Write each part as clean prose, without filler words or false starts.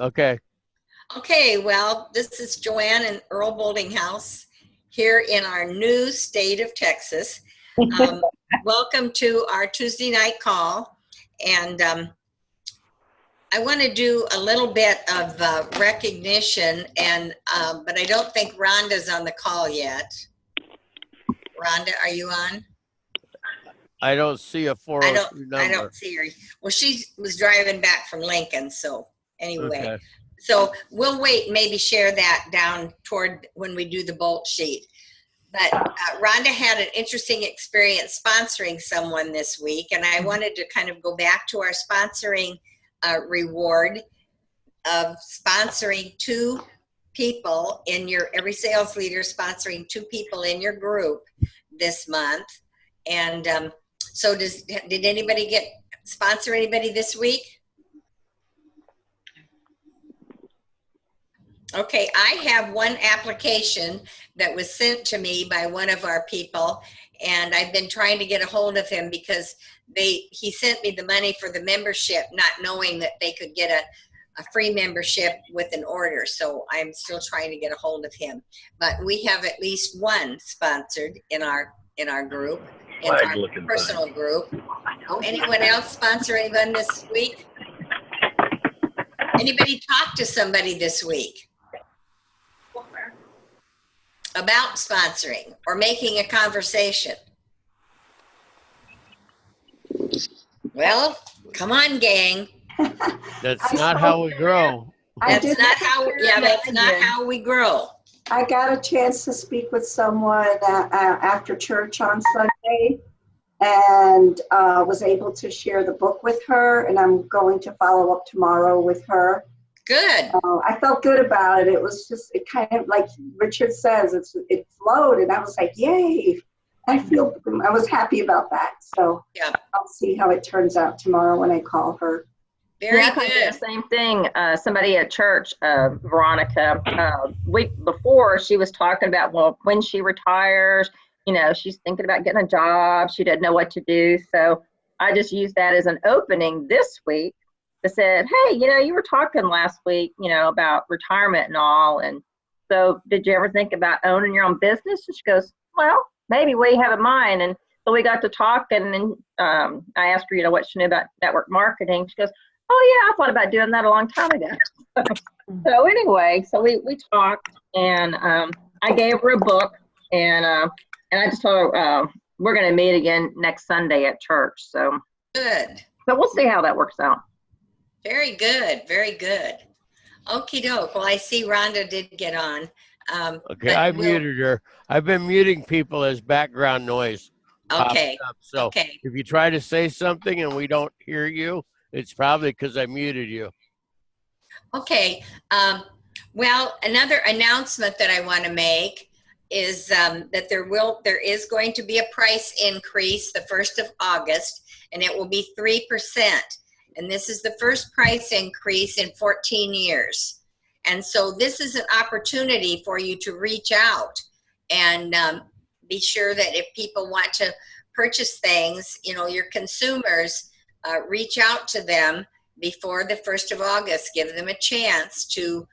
Okay. Okay, well, this is Joanne and Earl Boldinghouse here in our new state of Texas. Welcome to our Tuesday night call. And I want to do a little bit of recognition, and but I don't think Rhonda's on the call yet. Rhonda, are you on? I don't see a 402 number. I don't see her. Well, she was driving back from Lincoln, so anyway. Okay. So we'll wait and maybe share that down toward when we do the Bolt sheet. But Rhonda had an interesting experience sponsoring someone this week, and I wanted to kind of go back to our sponsoring reward of sponsoring 2 people in your, every sales leader sponsoring 2 people in your group this month. And so did anybody sponsor anybody this week? Okay, I have one application that was sent to me by one of our people, and I've been trying to get a hold of him because he sent me the money for the membership, not knowing that they could get a free membership with an order. So I'm still trying to get a hold of him. But we have at least one sponsored in our group, in our personal group. Oh, anyone else sponsor anyone this week? Anybody talk to somebody this week about sponsoring or making a conversation? Well, come on, gang. That's not how we grow. That's not how we grow. I got a chance to speak with someone after church on Sunday, and was able to share the book with her, and I'm going to follow up tomorrow with her. Good. I felt good about it. It was just, it kind of, like Richard says, it flowed, and I was like, yay. I was happy about that. So yeah. I'll see how it turns out tomorrow when I call her. Very good. The same thing. Somebody at church, Veronica, week before, she was talking about, well, when she retires, you know, she's thinking about getting a job. She doesn't know what to do. So I just used that as an opening this week to said, hey, you know, you were talking last week, you know, about retirement and all. And so did you ever think about owning your own business? And she goes, well, maybe. What do you have in mind? And so we got to talking, and I asked her, you know, what she knew about network marketing. She goes, oh yeah, I thought about doing that a long time ago. So anyway, so we talked, and I gave her a book, and I just told her we're going to meet again next Sunday at church. So good. So we'll see how that works out. Very good. Very good. Okie doke. Well, I see Rhonda did get on. Okay, I muted her. I've been muting people as background noise. Okay. So okay. If you try to say something and we don't hear you, it's probably because I muted you. Okay. Well, another announcement that I want to make is that there is going to be a price increase the 1st of August, and it will be 3%. And this is the first price increase in 14 years. And so this is an opportunity for you to reach out and be sure that if people want to purchase things, you know, your consumers, reach out to them before the 1st of August. Give them a chance to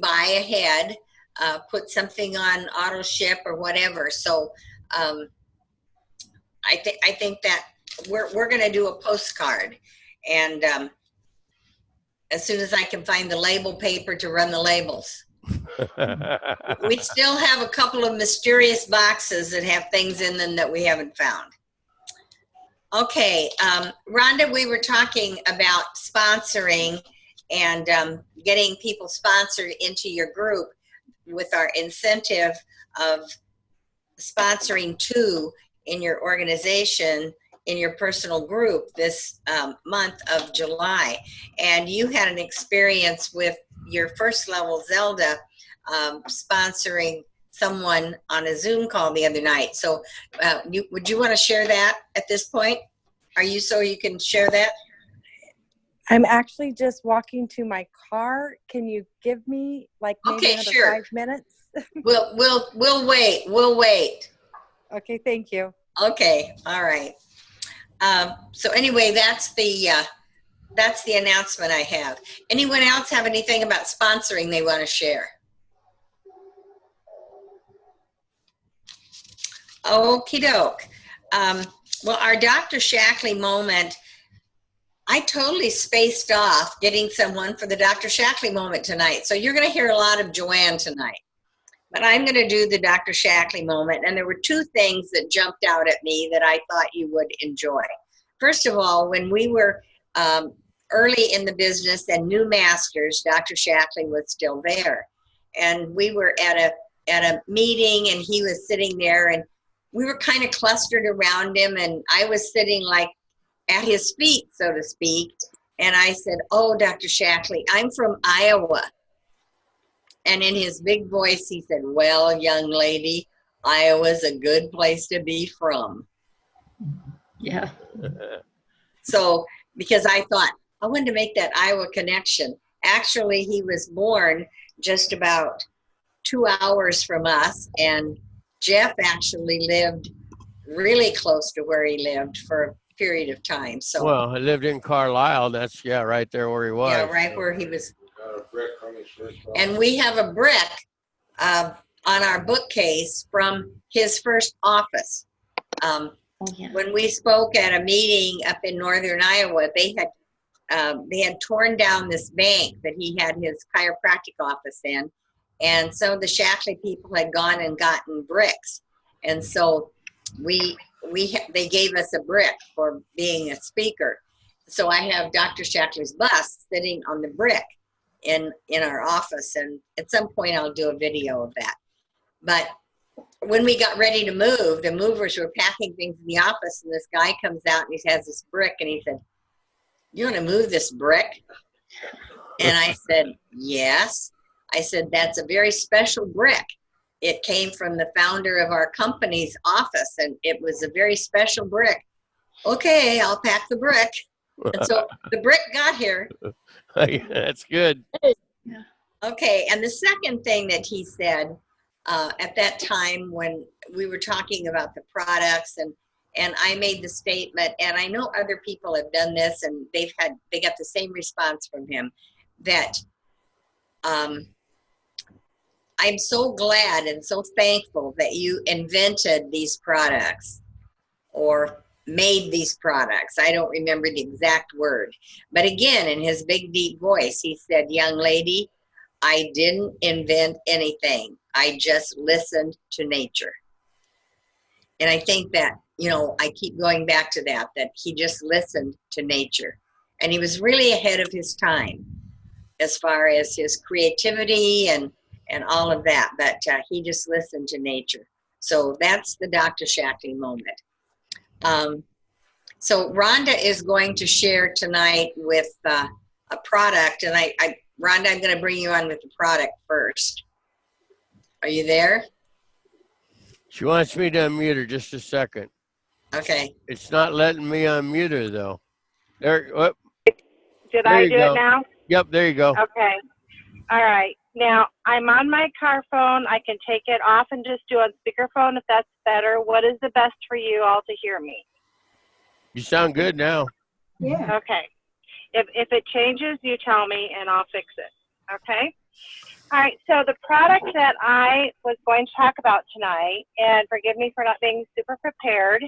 buy ahead, put something on auto ship or whatever. So I think that we're going to do a postcard, and as soon as I can find the label paper to run the labels. We still have a couple of mysterious boxes that have things in them that we haven't found. Okay, Rhonda, we were talking about sponsoring and getting people sponsored into your group with our incentive of sponsoring 2 in your organization, in your personal group this month of July. And you had an experience with your first level Zelda sponsoring someone on a Zoom call the other night. So would you want to share that at this point? Are you so you can share that? I'm actually just walking to my car. Can you give me like maybe another 5 minutes? We'll wait. We'll wait. Okay, thank you. Okay, all right. So anyway, that's the that's the announcement I have. Anyone else have anything about sponsoring they want to share? Okie doke. Well, our Dr. Shaklee moment, I totally spaced off getting someone for the Dr. Shaklee moment tonight. So you're going to hear a lot of Joanne tonight. But I'm going to do the Dr. Shaklee moment. And there were two things that jumped out at me that I thought you would enjoy. First of all, when we were early in the business and new masters, Dr. Shaklee was still there. And we were at a meeting and he was sitting there and we were kind of clustered around him and I was sitting like at his feet, so to speak. And I said, "Oh, Dr. Shaklee, I'm from Iowa." And in his big voice, he said, "Well, young lady, Iowa's a good place to be from." Yeah. So, because I thought, I wanted to make that Iowa connection. Actually, he was born just about 2 hours from us. And Jeff actually lived really close to where he lived for a period of time. So, well, I lived in Carlisle. That's, yeah, right there where he was. yeah, right where he was. And we have a brick on our bookcase from his first office. Oh, yeah. When we spoke at a meeting up in northern Iowa, they had torn down this bank that he had his chiropractic office in, and some of the Shaklee people had gone and gotten bricks, and so they gave us a brick for being a speaker. So I have Dr. Shaklee's bust sitting on the brick in our office, and at some point I'll do a video of that. But when we got ready to move, the movers were packing things in the office, and this guy comes out and he has this brick, and he said, "You want to move this brick?" And I said, "Yes." I said, "That's a very special brick. It came from the founder of our company's office, and it was a very special brick." "Okay, I'll pack the brick." And so the brick got here. That's good. Okay, and the second thing that he said at that time when we were talking about the products, and I made the statement, and I know other people have done this, and they got the same response from him, that I'm so glad and so thankful that you invented these products or made these products. I don't remember the exact word. But again, in his big, deep voice, he said, "Young lady, I didn't invent anything. I just listened to nature." And I think that, I keep going back to that he just listened to nature. And he was really ahead of his time as far as his creativity and all of that. But he just listened to nature. So that's the Dr. Shaklee moment. So Rhonda is going to share tonight with a product. And Rhonda, I'm going to bring you on with the product first. Are you there? She wants me to unmute her just a second. Okay. It's not letting me unmute her, though. There. Whoop. Did There I you do go. it now? Yep, there you go. Okay. All right. Now, I'm on my car phone. I can take it off and just do on speakerphone if that's better. What is the best for you all to hear me? You sound good now. Yeah. Okay. If it changes, you tell me and I'll fix it. Okay? All right. So the product that I was going to talk about tonight, and forgive me for not being super prepared,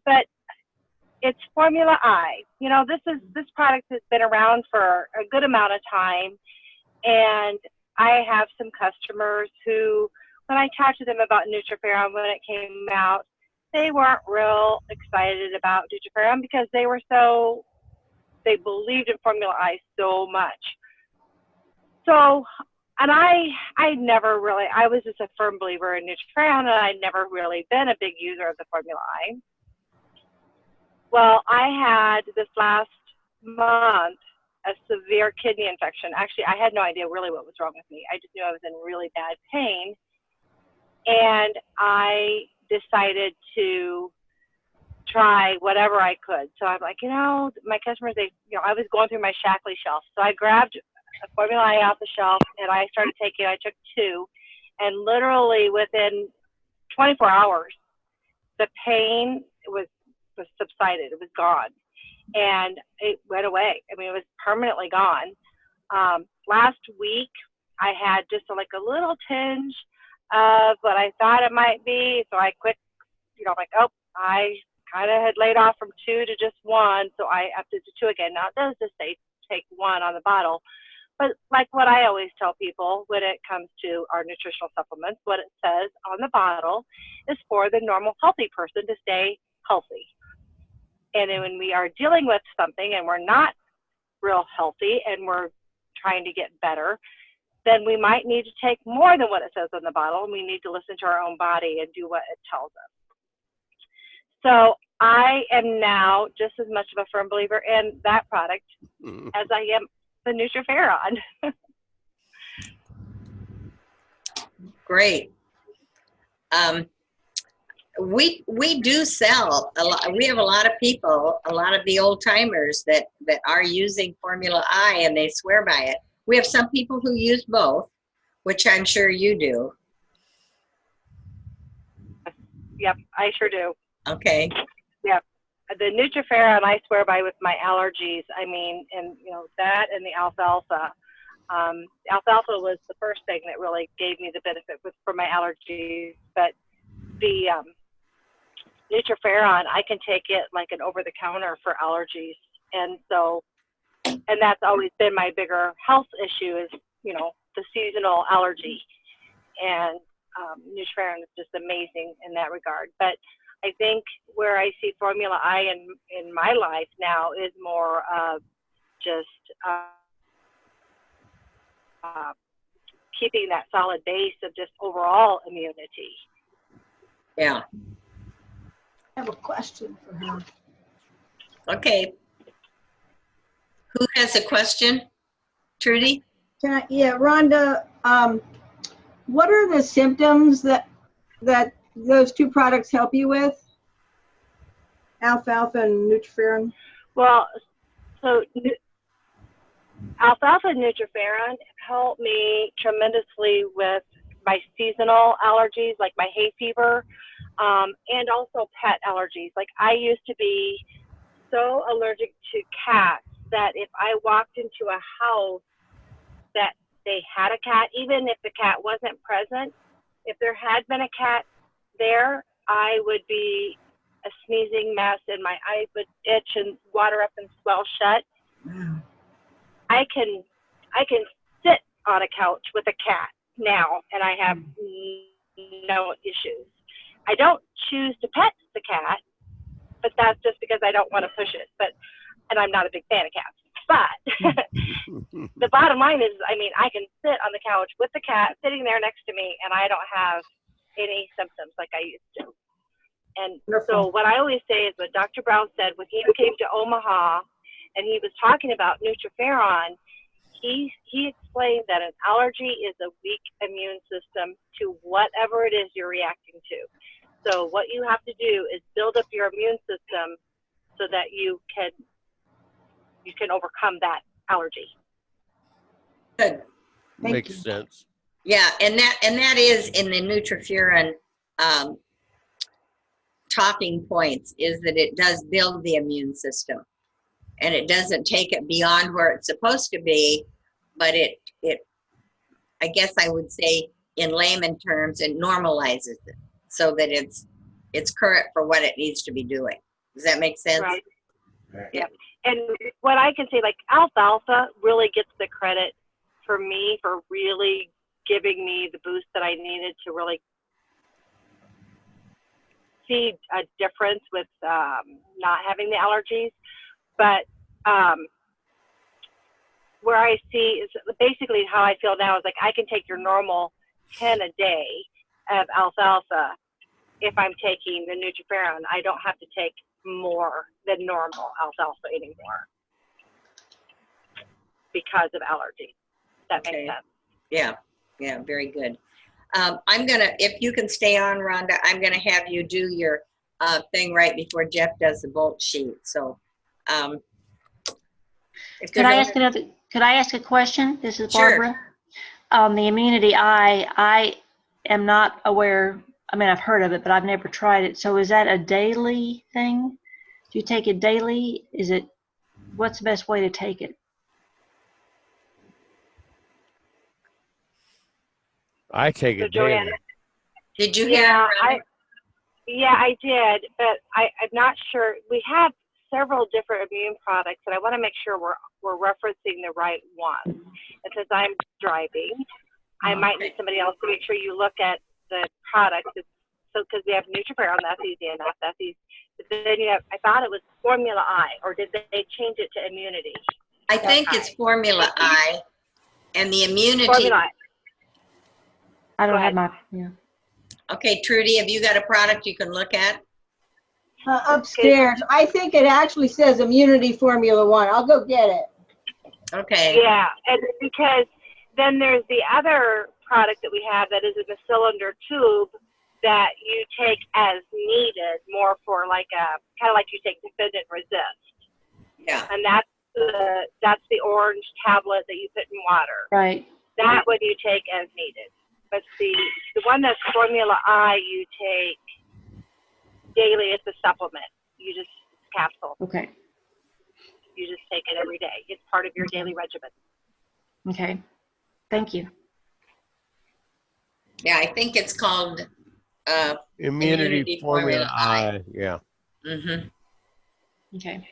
but it's Formula I. This product has been around for a good amount of time, and I have some customers who, when I talked to them about Nutriferon when it came out, they weren't real excited about Nutriferon because they believed in Formula I so much. So, and I was just a firm believer in Nutriferon, and I'd never really been a big user of the Formula I. Well, I had this last month a severe kidney infection. Actually, I had no idea really what was wrong with me. I just knew I was in really bad pain. And I decided to try whatever I could. So I'm like, my customers, I was going through my Shaklee shelf. So I grabbed a Formula I off the shelf and I started taking, I took 2, and literally within 24 hours, the pain was subsided. It was gone. and it went away. I mean, it was permanently gone. Last week, I had just like a little tinge of what I thought it might be. So I quit, like, oh, I kind of had laid off from 2 to just 1. So I upped it to 2 again. Now, it does just say take 1 on the bottle. But like what I always tell people when it comes to our nutritional supplements, what it says on the bottle is for the normal healthy person to stay healthy. And then when we are dealing with something and we're not real healthy and we're trying to get better, then we might need to take more than what it says on the bottle, and we need to listen to our own body and do what it tells us. So I am now just as much of a firm believer in that product as I am the Nutriferon. Great. We do sell a lot. We have a lot of people, a lot of the old timers that are using Formula I, and they swear by it. We have some people who use both, which I'm sure you do. Yep, I sure do. Okay. Yep. The Nutriferon I swear by with my allergies. I mean, and that and the alfalfa. Alfalfa was the first thing that really gave me the benefit for my allergies, but the Nutriferon, I can take it like an over-the-counter for allergies, and that's always been my bigger health issue is the seasonal allergy, and Nutriferon is just amazing in that regard. But I think where I see Formula I in my life now is more of just keeping that solid base of just overall immunity. Yeah. I have a question for her. Okay. Who has a question? Trudy? Yeah, Rhonda, what are the symptoms that those 2 products help you with? Alfalfa and Nutriferon? Well, so alfalfa and Nutriferon help me tremendously with my seasonal allergies, like my hay fever, and also pet allergies. Like I used to be so allergic to cats that if I walked into a house that they had a cat, even if the cat wasn't present, if there had been a cat there, I would be a sneezing mess and my eyes would itch and water up and swell shut. Wow. I can sit on a couch with a cat now and I have no issues. I don't choose to pet the cat, but that's just because I don't want to push it. And I'm not a big fan of cats. But the bottom line is, I mean, I can sit on the couch with the cat sitting there next to me and I don't have any symptoms like I used to. And so what I always say is what Dr. Brown said when he came to Omaha and he was talking about Nutriferon, he explained that an allergy is a weak immune system to whatever it is you're reacting to. So what you have to do is build up your immune system so that you can overcome that allergy. Good. Makes sense. Yeah, and that is in the Nutriferon talking points, is that it does build the immune system, and it doesn't take it beyond where it's supposed to be, but it I guess I would say in layman terms, it normalizes it so that it's current for what it needs to be doing. Does that make sense? Right. Yeah. And what I can say, like alfalfa really gets the credit for me for really giving me the boost that I needed to really see a difference with not having the allergies. But where I see is basically how I feel now is like I can take your normal 10 a day of alfalfa if I'm taking the Nutriferon. I don't have to take more than normal alfalfa anymore because of allergies. That makes sense. Yeah, very good. I'm gonna, if you can stay on, Rhonda, I'm gonna have you do your thing right before Jeff does the bolt sheet. So, Could I ask a question? This is Barbara. Sure. The immunity I am not aware. I mean, I've heard of it, but I've never tried it. So is that a daily thing? Do you take it daily? Is it what's the best way to take it? I take it Joanne, daily. Did you hear? I did, but I'm not sure. We have several different immune products, and I want to make sure we're referencing the right one. And since I'm driving, I might need somebody else to make sure you look at the products. So because we have Nutriferon, that's easy enough. That's easy. But then you have, I thought it was Formula I, or did they change it to immunity? I think it's Formula I, and the immunity. Formula I. I don't have my, yeah. Okay, Trudy, have you got a product you can look at? Upstairs. I think it actually says Immunity Formula 1. I'll go get it. Okay. Yeah, and because then there's the other product that we have that is in the cylinder tube that you take as needed, more for like a, kind of like you take Defend and Resist. Yeah. And that's the orange tablet that you put in water. Right. That one you take as needed. But the one that's Formula I, you take daily. It's a supplement. You just, it's capsule. Okay. You just take it every day. It's part of your daily regimen. Okay. Thank you. Yeah, I think it's called Immunity Formula I. Yeah. Mm-hmm. Okay.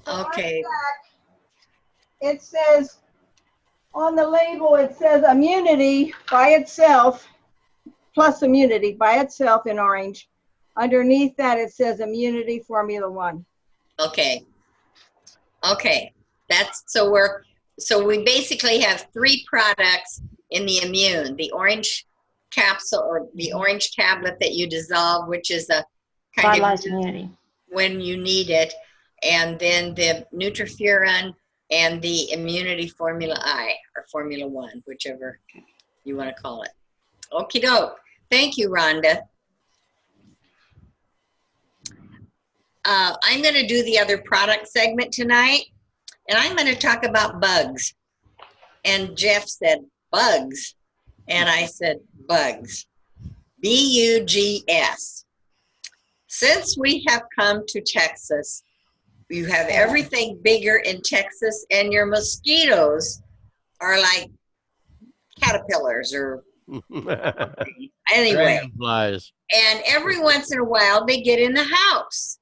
Okay. It says, on the label, it says Immunity by itself, plus Immunity by itself in orange. Underneath that, it says Immunity Formula 1. Okay. Okay. So we basically have 3 products in the immune: the orange capsule or the orange tablet that you dissolve, which is a kind Vitalized of immunity when you need it, and then the Nutriferon and the Immunity Formula I, or Formula 1, whichever you want to call it. Okie doke. Thank you, Rhonda. I'm going to do the other product segment tonight, and I'm going to talk about bugs. And Jeff said, bugs. And I said, bugs. B-U-G-S. Since we have come to Texas, you have everything bigger in Texas, and your mosquitoes are like caterpillars or anyway. Dragonflies. And every once in a while, they get in the house.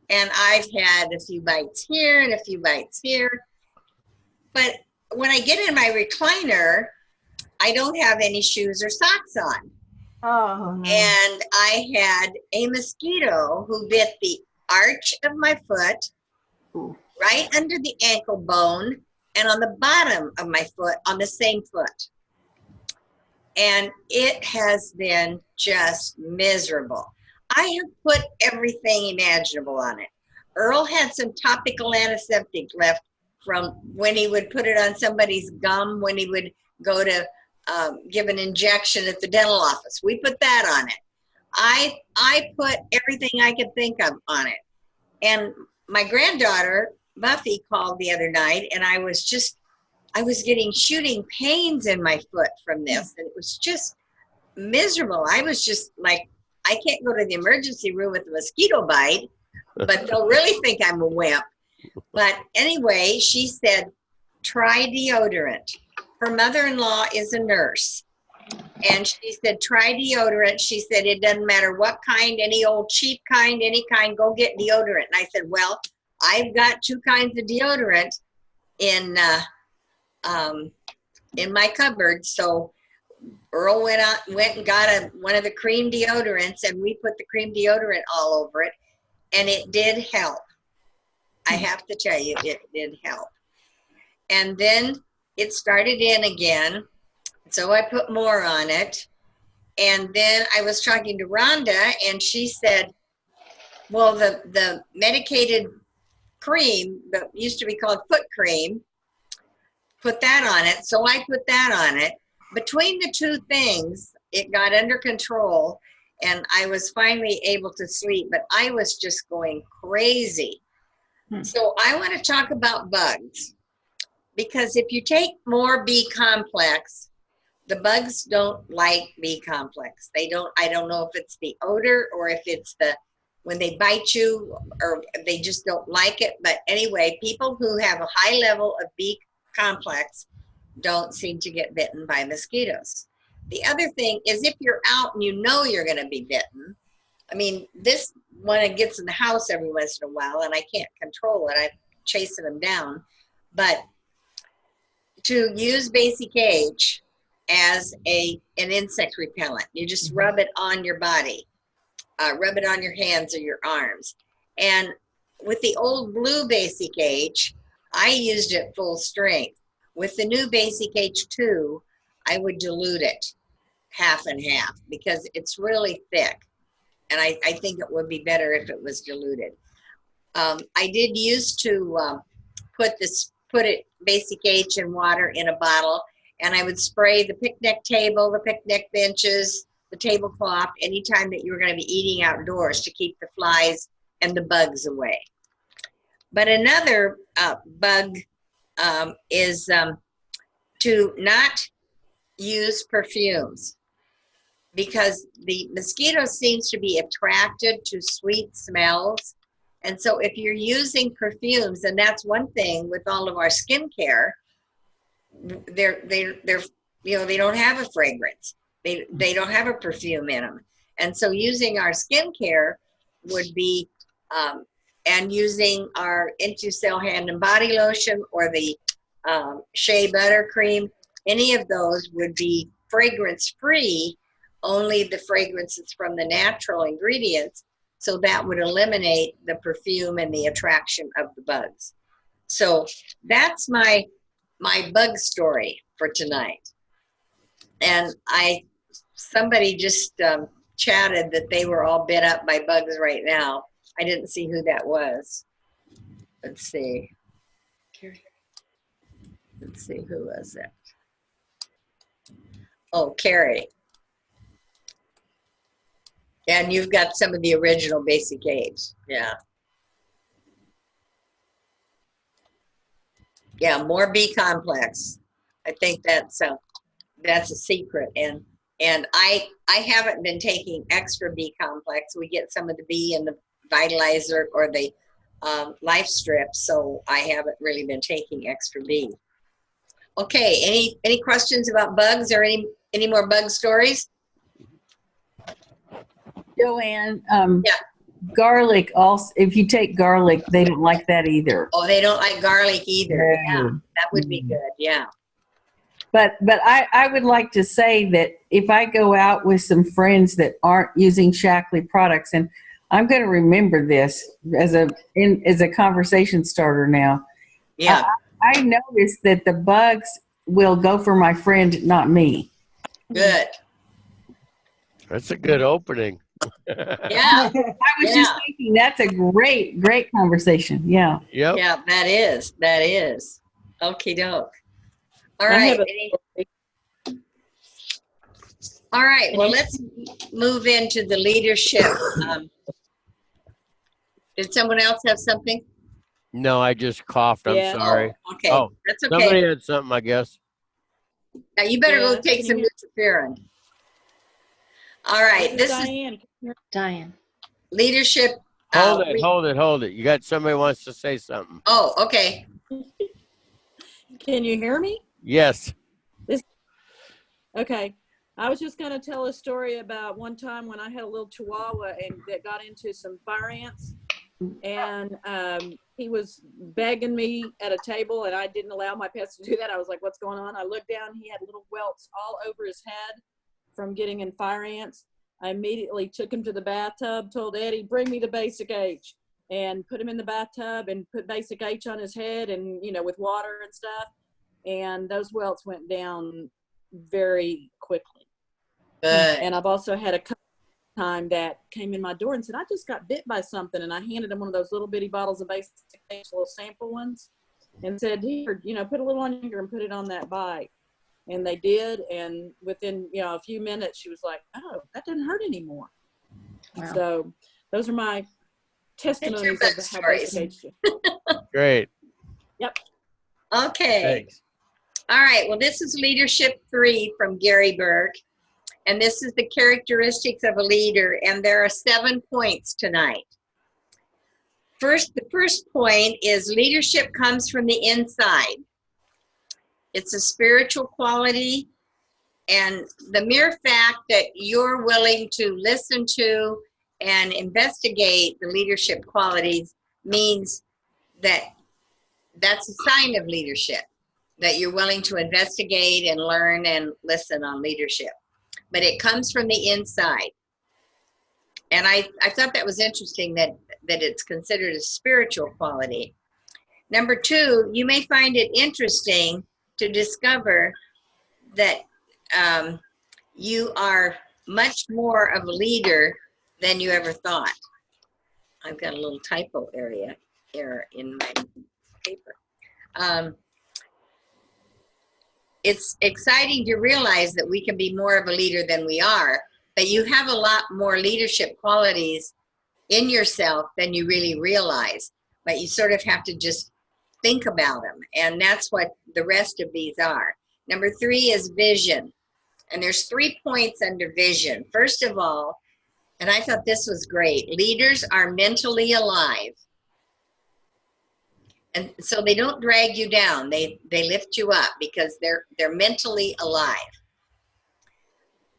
And I've had a few bites here and a few bites here. But when I get in my recliner, I don't have any shoes or socks on. Oh, no. And I had a mosquito who bit the arch of my foot, right under the ankle bone, and on the bottom of my foot, on the same foot. And it has been just miserable. I have put everything imaginable on it. Earl had some topical antiseptic left from when he would put it on somebody's gum, when he would go to give an injection at the dental office. We put that on it. I put everything I could think of on it. And my granddaughter, Buffy, called the other night, and I was getting shooting pains in my foot from this. And it was just miserable. I was just like, I can't go to the emergency room with a mosquito bite, but they'll really think I'm a wimp. But anyway, she said, try deodorant. Her mother-in-law is a nurse. And she said, try deodorant. She said, it doesn't matter what kind, any old cheap kind, any kind, go get deodorant. And I said, well, I've got 2 kinds of deodorant in my cupboard. So Earl went and got one of the cream deodorants, and we put the cream deodorant all over it, and it did help. I have to tell you, it did help. And then it started in again, so I put more on it. And then I was talking to Rhonda, and she said, well, the medicated cream that used to be called foot cream, put that on it. So I put that on it. Between the 2 things, it got under control, and I was finally able to sleep, but I was just going crazy. So I want to talk about bugs, because if you take more B complex, the bugs don't like B complex. They don't, I don't know if it's the odor or if it's the when they bite you or they just don't like it. But anyway, people who have a high level of B complex don't seem to get bitten by mosquitoes. The other thing is if you're out and you know you're going to be bitten, I mean, this one gets in the house every once in a while and I can't control it. I'm chasing them down. But to use Basic Age as an insect repellent, you just rub it on your body, rub it on your hands or your arms. And with the old blue Basic Age, I used it full strength. With the new Basic Age 2, I would dilute it half and half because it's really thick. And I think it would be better if it was diluted. I did used to put it Basic Age in water in a bottle, and I would spray the picnic table, the picnic benches, the tablecloth, anytime that you were going to be eating outdoors to keep the flies and the bugs away. But another bug is to not use perfumes, because the mosquito seems to be attracted to sweet smells. And so if you're using perfumes, and that's one thing with all of our skincare, they're they don't have a fragrance. They don't have a perfume in them. And so using our skincare would be, and using our IntuCell hand and body lotion or the Shea Butter Cream, any of those would be fragrance free, only the fragrances from the natural ingredients. So that would eliminate the perfume and the attraction of the bugs. So that's my bug story for tonight. And somebody just chatted that they were all bit up by bugs right now. I didn't see who that was. Let's see. Let's see, who was it? Oh, Carrie. And you've got some of the original Basic Age. Yeah. Yeah, more B complex. I think that's a secret. And I haven't been taking extra B complex. We get some of the B in the Vitalizer or the Life Strip, so I haven't really been taking extra B. Okay, any questions about bugs or any more bug stories? Joanne, Yeah. garlic also, if you take garlic, they don't like that either. Oh, they don't like garlic either. No. Yeah, that would be good. Yeah. But I would like to say that if I go out with some friends that aren't using Shaklee products, and I'm going to remember this as a conversation starter now. Yeah. I noticed that the bugs will go for my friend, not me. Good. That's a good opening. Yeah. I was just thinking that's a great conversation. Yeah. Yep. Yeah, that is. Okie doke. All right. All right. Well, let's move into the leadership. Did someone else have something? No, I just coughed. I'm sorry. Oh, okay. Oh, that's okay. somebody had something, I guess. Now you better go take some interferon. All right. This is Diane. leadership. Hold it. You got somebody wants to say something. Oh, okay. Can you hear me? Yes. Okay. I was just going to tell a story about one time when I had a little chihuahua and that got into some fire ants, and he was begging me at a table, and I didn't allow my pets to do that. I was like, what's going on? I looked down, he had little welts all over his head from getting in fire ants. I immediately took him to the bathtub, told Eddie, bring me the Basic H, and put him in the bathtub and put Basic H on his head and, with water and stuff. And those welts went down very quickly. Good. And I've also had a couple time that came in my door and said, I just got bit by something. And I handed him one of those little bitty bottles of Basic H, little sample ones, and said, here, put a little on here and put it on that bite. And they did. And within, a few minutes, she was like, oh, that didn't hurt anymore. Wow. So those are my testimonies of how Basic H did. Great. Yep. Okay. Thanks. All right. Well, this is Leadership 3 from Gary Berg. And this is the characteristics of a leader, and there are 7 points tonight. The first point is leadership comes from the inside. It's a spiritual quality, and the mere fact that you're willing to listen to and investigate the leadership qualities means that that's a sign of leadership, that you're willing to investigate and learn and listen on leadership. But it comes from the inside. And I thought that was interesting that it's considered a spiritual quality. Number 2, you may find it interesting to discover that you are much more of a leader than you ever thought. I've got a little typo error in my paper. It's exciting to realize that we can be more of a leader than we are, but you have a lot more leadership qualities in yourself than you really realize, but you sort of have to just think about them, and that's what the rest of these are. Number 3 is vision, and there's 3 points under vision. First of all, and I thought this was great, leaders are mentally alive. And so they don't drag you down, they lift you up because they're mentally alive.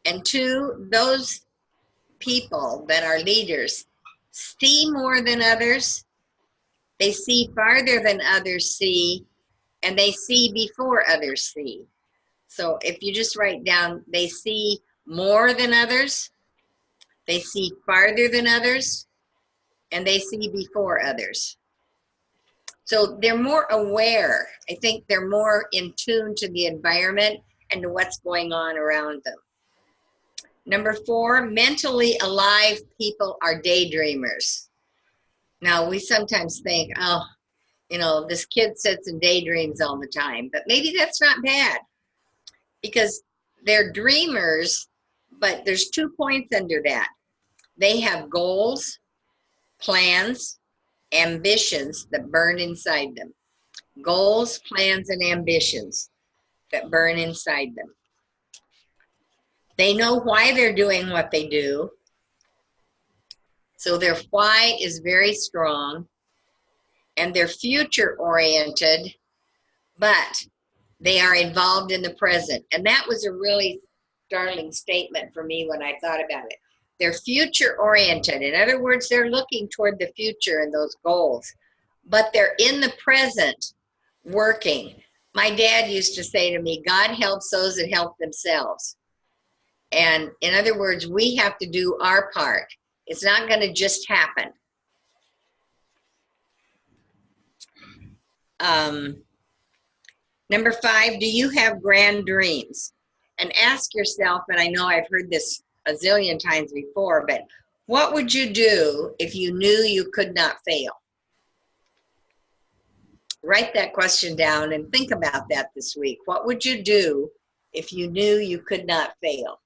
And 2, those people that are leaders see more than others, they see farther than others see, and they see before others see. So if you just write down, they see more than others, they see farther than others, and they see before others. So they're more aware. I think they're more in tune to the environment and to what's going on around them. Number 4, mentally alive people are daydreamers. Now, we sometimes think, oh, you know, this kid sits and daydreams all the time, but maybe that's not bad because they're dreamers, but there's 2 points under that. They have goals, plans, ambitions that burn inside them. Goals, plans, and ambitions that burn inside them. They know why they're doing what they do. So their why is very strong, and they're future oriented, but they are involved in the present. And that was a really startling statement for me when I thought about it. They're future oriented. In other words, they're looking toward the future and those goals, but they're in the present working. My dad used to say to me, God helps those that help themselves. And in other words, we have to do our part. It's not going to just happen. Number 5, do you have grand dreams? And ask yourself, and I know I've heard this a zillion times before, but what would you do if you knew you could not fail? Write that question down and think about that this week. What would you do if you knew you could not fail?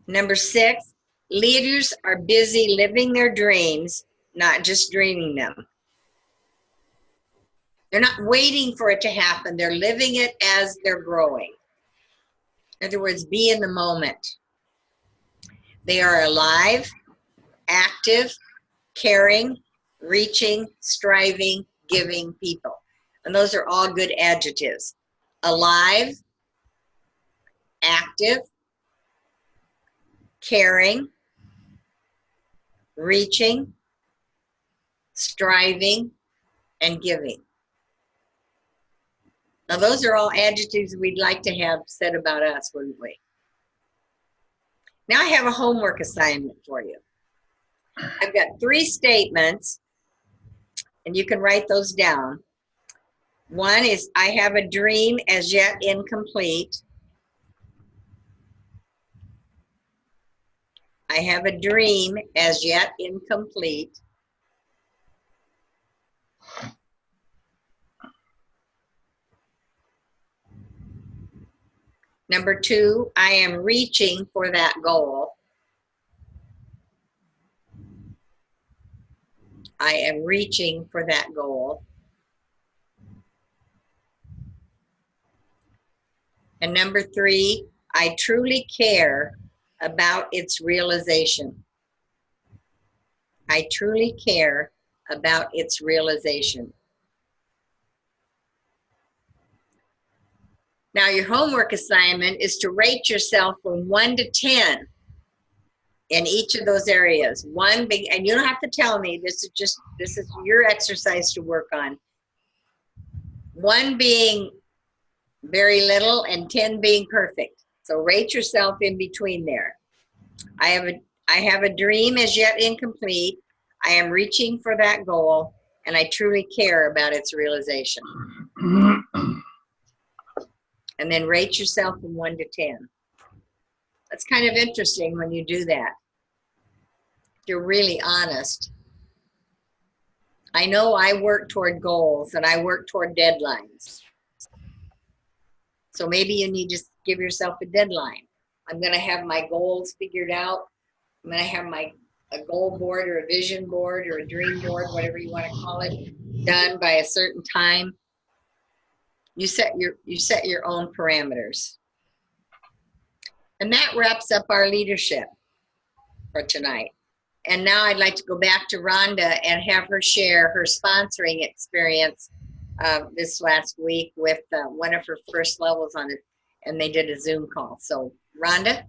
Number 6, leaders are busy living their dreams, not just dreaming them. They're not waiting for it to happen. They're living it as they're growing. In other words, be in the moment. They are alive, active, caring, reaching, striving, giving people. And those are all good adjectives. Alive, active, caring, reaching, striving, and giving. Now, those are all adjectives we'd like to have said about us, wouldn't we? Now I have a homework assignment for you. I've got 3 statements, and you can write those down. One is, I have a dream as yet incomplete. I have a dream as yet incomplete. Number 2, I am reaching for that goal. I am reaching for that goal. And number 3, I truly care about its realization. I truly care about its realization. Now, your homework assignment is to rate yourself from 1 to 10 in each of those areas. 1 big, and you don't have to tell me, this is your exercise to work on. 1 being very little and 10 being perfect. So rate yourself in between there. I have a dream as yet incomplete. I am reaching for that goal, and I truly care about its realization. And then rate yourself from 1 to 10. That's kind of interesting when you do that. If you're really honest. I know I work toward goals and I work toward deadlines. So maybe you need to give yourself a deadline. I'm going to have my goals figured out. I'm going to have a goal board or a vision board or a dream board, whatever you want to call it, done by a certain time. You set your own parameters. And that wraps up our leadership for tonight. And now I'd like to go back to Rhonda and have her share her sponsoring experience this last week with one of her first levels on it, and they did a Zoom call. So, Rhonda?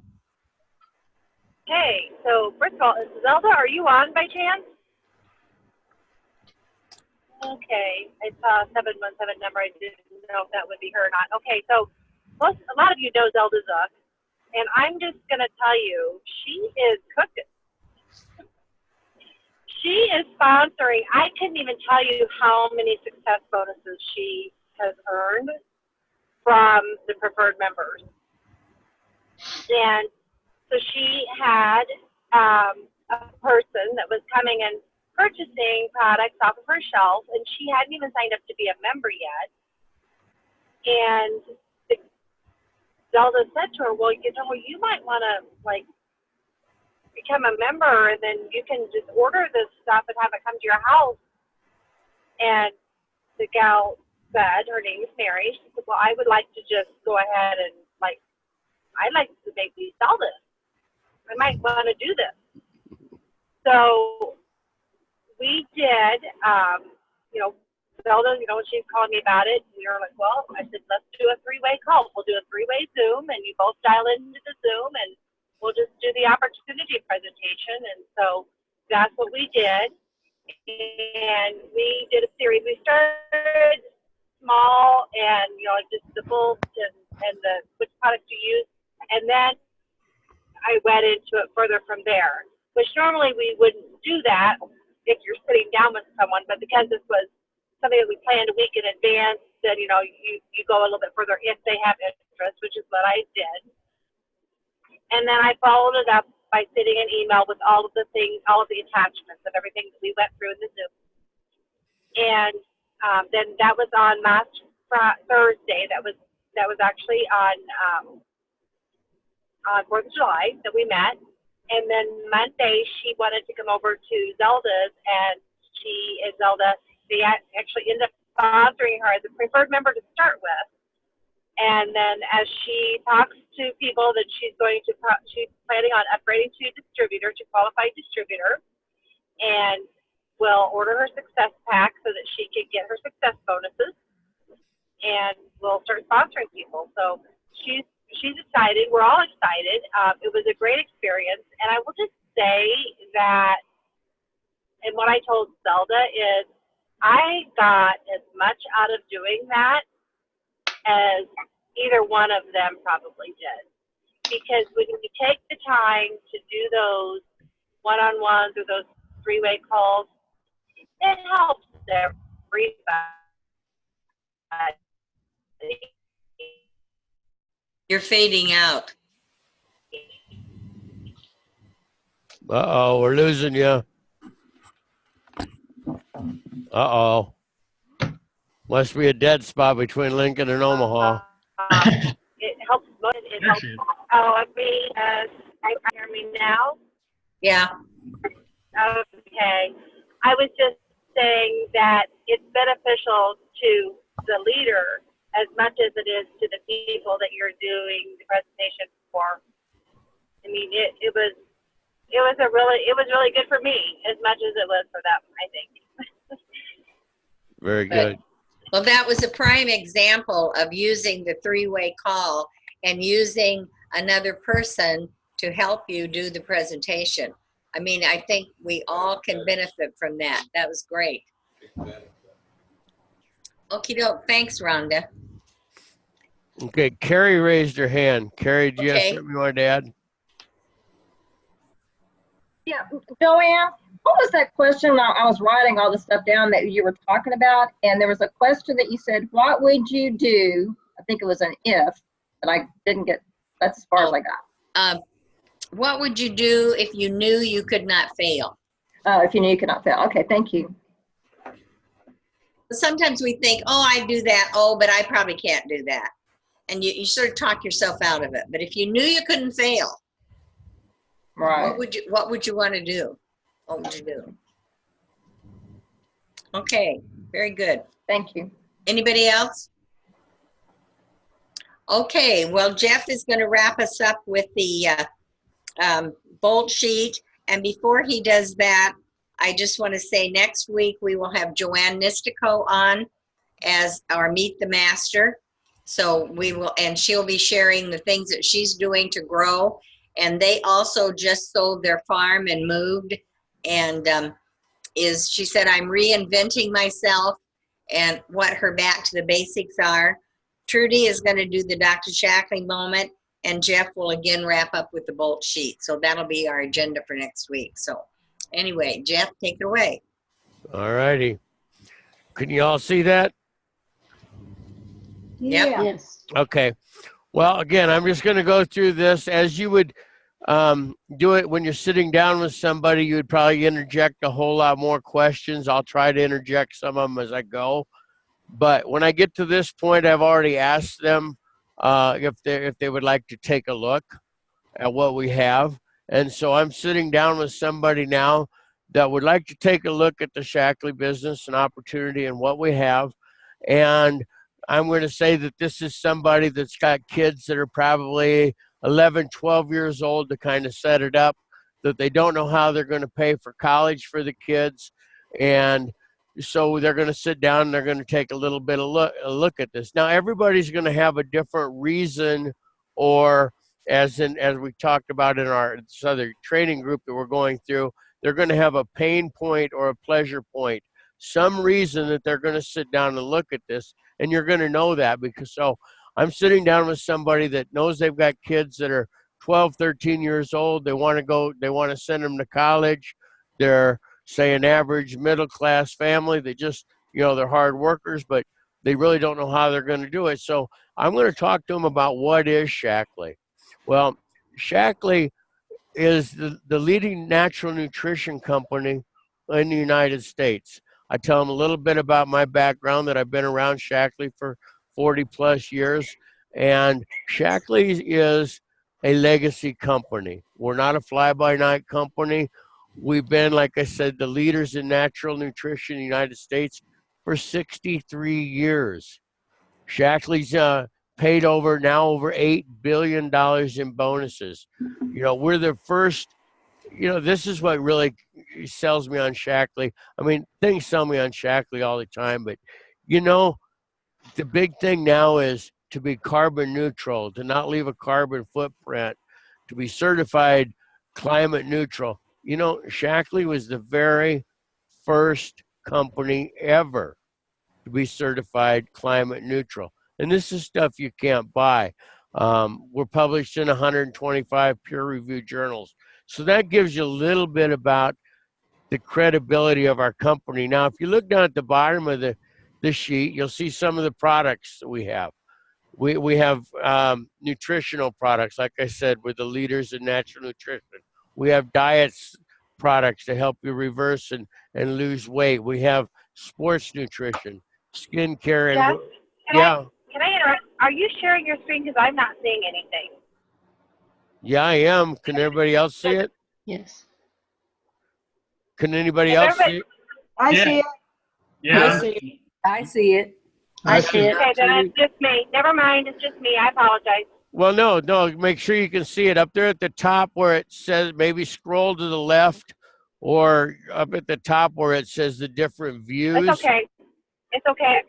Hey, so first of all, Zelda, are you on by chance? Okay, I saw a 717 number. I didn't know if that would be her or not. Okay, so a lot of you know Zelda Zuck, and I'm just going to tell you, she is cooking. She is sponsoring. I couldn't even tell you how many success bonuses she has earned from the preferred members. And so she had a person that was coming and purchasing products off of her shelf, and she hadn't even signed up to be a member yet. And Zelda said to her, well, you might want to, like, become a member, and then you can just order this stuff and have it come to your house. And the gal said, her name is Mary, she said, well, I would like to just go ahead and, like, I'd like to maybe sell this. I might want to do this. So we did, Zelda, she called me about it, and we were like, well, I said, let's do a 3-way call. We'll do a 3-way Zoom, and you both dial into the Zoom, and we'll just do the opportunity presentation. And so that's what we did. And we did a series. We started small and, just the bulk and the which products to use. And then I went into it further from there, which normally we wouldn't do that if you're sitting down with someone. But because this was something that we planned a week in advance, then, you go a little bit further if they have interest, which is what I did. And then I followed it up by sending an email with all of the things, all of the attachments of everything that we went through in the Zoom. And then that was on last Thursday. That was actually on 4th of July that we met. And then Monday she wanted to come over to Zelda's, and Zelda, they actually ended up sponsoring her as a preferred member to start with. And then as she talks to people that she's planning on upgrading to distributor, to qualified distributor, and will order her success pack so that she can get her success bonuses, and we'll start sponsoring people. So she's excited. We're all excited. It was a great experience. And I will just say that, and what I told Zelda is, I got as much out of doing that as either one of them probably did. Because when you take the time to do those one-on-ones or those 3-way calls, it helps everybody. You're fading out. Uh-oh, we're losing you. Uh-oh. Must be a dead spot between Lincoln and Omaha. It helps. It helps. Oh, I hear me now? Yeah. Okay. I was just saying that it's beneficial to the leader as much as it is to the people that you're doing the presentation for. I mean, it was really good for me as much as it was for them, I think. Very good. Well, that was a prime example of using the three-way call and using another person to help you do the presentation. I mean, I think we all can benefit from that. That was great. Okie doke. Thanks, Rhonda. Okay, Carrie raised her hand. Carrie, do you have Okay. something you want to add? Yeah, Joanne, what was that question? I was writing all the stuff down that you were talking about, and there was a question that you said, what would you do? I think it was an if, but I didn't get, that's as far as I got. What would you do if you knew you could not fail? If you knew you could not fail. Okay, thank you. Sometimes we think, oh, I do that. Oh, but I probably can't do that. And you sort of talk yourself out of it. But if you knew you couldn't fail, right, what would you want to do? What would you do? Okay, very good. Thank you. Anybody else? Okay, well, Jeff is going to wrap us up with the bolt sheet. And before he does that, I just want to say next week we will have Joanne Nistico on as our Meet the Master. So we will, and she'll be sharing the things that she's doing to grow. And they also just sold their farm and moved. And she said, I'm reinventing myself, and what her back to the basics are. Trudy is going to do the Dr. Shaklee moment, and Jeff will again wrap up with the bolt sheet. So that'll be our agenda for next week. So anyway, Jeff, take it away. All righty. Can you all see that? Yep. Yes. Okay. Well, again, I'm just going to go through this as you would do it when you're sitting down with somebody. You would probably interject a whole lot more questions. I'll try to interject some of them as I go. But when I get to this point, I've already asked them if they would like to take a look at what we have. And so I'm sitting down with somebody now that would like to take a look at the Shaklee business and opportunity and what we have. And I'm going to say that this is somebody that's got kids that are probably 11, 12 years old to kind of set it up, that they don't know how they're going to pay for college for the kids. And so they're going to sit down and they're going to take a little bit of a look at this. Now, everybody's going to have a different reason, or as we talked about in this other training group that we're going through, they're going to have a pain point or a pleasure point, some reason that they're going to sit down and look at this. And you're going to know that, because so I'm sitting down with somebody that knows they've got kids that are 12, 13 years old. They want to send them to college. They're, say, an average middle class family. They just, they're hard workers, but they really don't know how they're going to do it. So I'm going to talk to them about what is Shaklee. Well, Shaklee is the leading natural nutrition company in the United States. I tell them a little bit about my background, that I've been around Shaklee for 40 plus years. And Shaklee is a legacy company. We're not a fly-by-night company. We've been, like I said, the leaders in natural nutrition in the United States for 63 years. Shaklee's paid over $8 billion in bonuses. We're the first. This is what really sells me on Shaklee. I mean, things sell me on Shaklee all the time, but the big thing now is to be carbon neutral, to not leave a carbon footprint, to be certified climate neutral. Shaklee was the very first company ever to be certified climate neutral. And this is stuff you can't buy. We're published in 125 peer-reviewed journals. So that gives you a little bit about the credibility of our company. Now, if you look down at the bottom of the sheet, you'll see some of the products that we have. We have nutritional products. Like I said, we're the leaders in natural nutrition. We have diets products to help you reverse and lose weight. We have sports nutrition, skincare, and Can I interrupt? Are you sharing your screen? Because I'm not seeing anything. Yeah, I am. Can everybody else see it? Yes. Can anybody else see it? I see it. Yeah. I see it. I see it. Okay, then it's just me. Never mind, it's just me. I apologize. Well, no, make sure you can see it up there at the top where it says, maybe scroll to the left, or up at the top where it says the different views. It's okay. It's okay.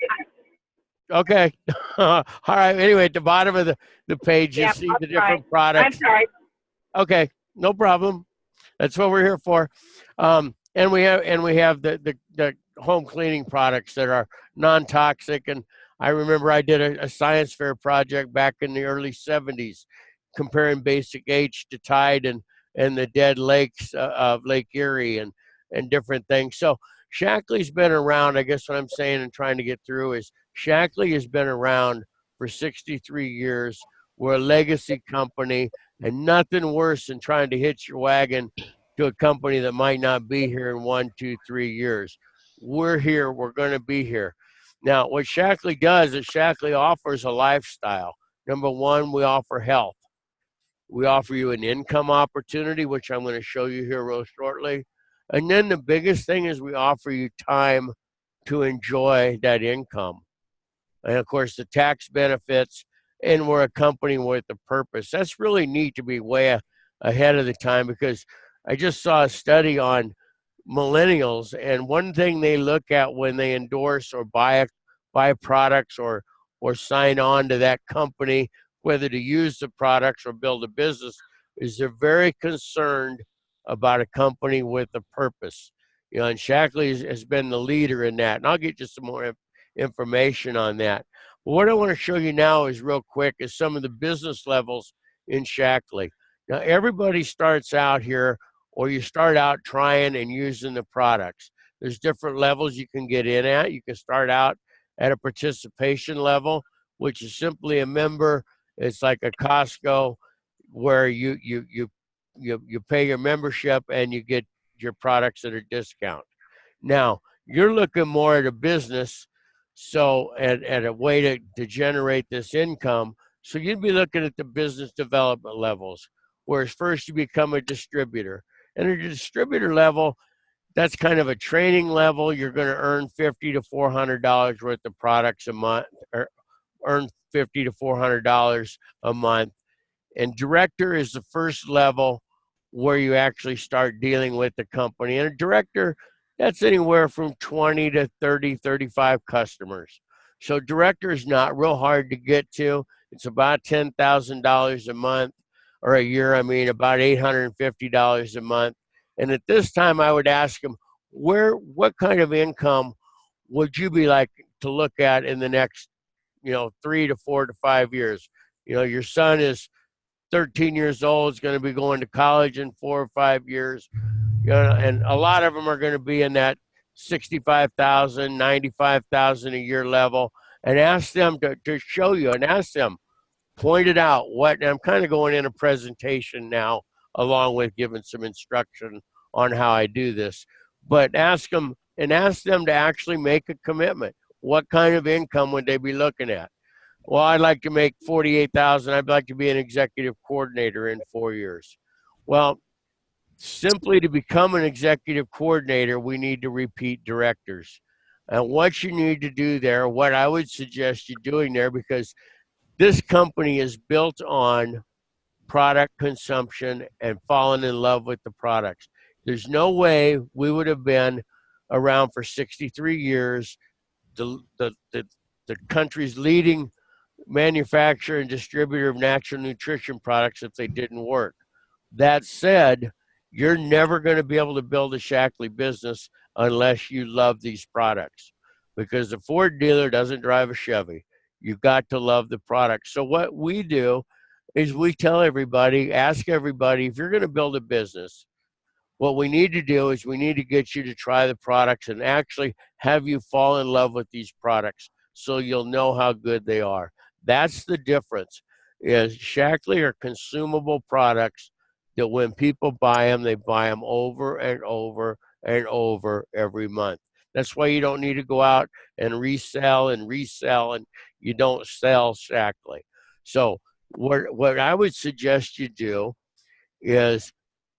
Okay. All right. Anyway, at the bottom of the page, you see the different products. I'm sorry. Okay, no problem. That's what we're here for. And we have the home cleaning products that are non-toxic. And I remember I did a science fair project back in the early 70s, comparing Basic H to Tide and the dead lakes of Lake Erie and different things. So Shaklee's been around. I guess what I'm saying and trying to get through is Shaklee has been around for 63 years. We're a legacy company, and nothing worse than trying to hitch your wagon to a company that might not be here in 1, 2, 3 years. We're here. We're going to be here. Now, what Shaklee does is Shaklee offers a lifestyle. Number one, we offer health. We offer you an income opportunity, which I'm going to show you here real shortly. And then the biggest thing is we offer you time to enjoy that income. And of course, the tax benefits, and we're a company with a purpose. That's really neat to be way ahead of the time, because I just saw a study on millennials, and one thing they look at when they endorse or buy products or sign on to that company, whether to use the products or build a business, is they're very concerned about a company with a purpose. You know, and Shaklee has been the leader in that, and I'll get you some more information on that. But what I want to show you now is real quick is some of the business levels in Shaklee. Now, everybody starts out here, or you start out trying and using the products. There's different levels you can get in at. You can start out at a participation level, which is simply a member. It's like a Costco, where you pay your membership and you get your products at a discount. Now, you're looking more at a business, so at a way to generate this income. So you'd be looking at the business development levels, whereas first you become a distributor. And at a distributor level, that's kind of a training level. You're going to earn $50 to $400 worth of products a month, or earn $50 to $400 a month. And director is the first level where you actually start dealing with the company. And a director, that's anywhere from 20 to 30, 35 customers. So director is not real hard to get to. It's about $10,000 a month, or a year, about $850 a month. And at this time, I would ask them, what kind of income would you be like to look at in the next, 3 to 4 to 5 years? Your son is 13 years old, is going to be going to college in 4 or 5 years. And a lot of them are going to be in that 65,000, 95,000 a year level, and ask them to show you, and ask them, point it out. And I'm kind of going in a presentation now, along with giving some instruction on how I do this. But ask them to actually make a commitment. What kind of income would they be looking at? Well, I'd like to make 48,000. I'd like to be an executive coordinator in 4 years. Well, simply to become an executive coordinator, we need to repeat directors. And what you need to do there, what I would suggest you doing there, because this company is built on product consumption and falling in love with the products. There's no way we would have been around for 63 years, the country's leading manufacturer and distributor of natural nutrition products, if they didn't work. That said, you're never going to be able to build a Shaklee business unless you love these products, because the Ford dealer doesn't drive a Chevy. You've got to love the product. So what we do is we tell everybody, ask everybody, if you're going to build a business, what we need to do is we need to get you to try the products and actually have you fall in love with these products, so you'll know how good they are. That's the difference. Is Shaklee are consumable products that when people buy them, they buy them over and over and over every month. That's why you don't need to go out and resell, and you don't sell Shaklee. So what I would suggest you do is